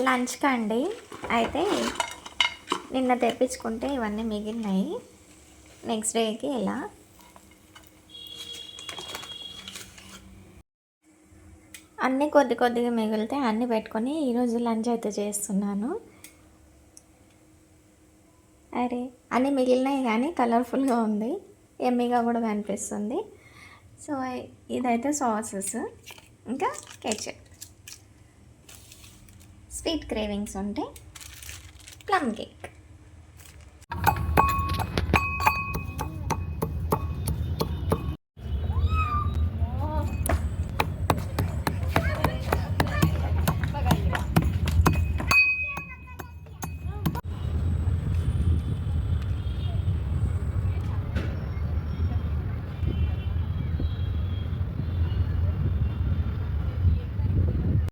లంచ్కి అండి. అయితే నిన్న తెప్పించుకుంటే ఇవన్నీ మిగిలినాయి. నెక్స్ట్ డేకి ఇలా అన్నీ కొద్ది కొద్దిగా మిగిలితే అన్నీ పెట్టుకొని ఈరోజు లంచ్ అయితే చేస్తున్నాను. అరే అన్నీ మిగిలినాయి కానీ కలర్ఫుల్గా ఉంది, ఎమ్మీగా కూడా కనిపిస్తుంది. సో ఇదైతే సాసెస్, ఇంకా కెచప్. స్వీట్ క్రేవింగ్స్ ఉంటే ప్లమ్ కేక్.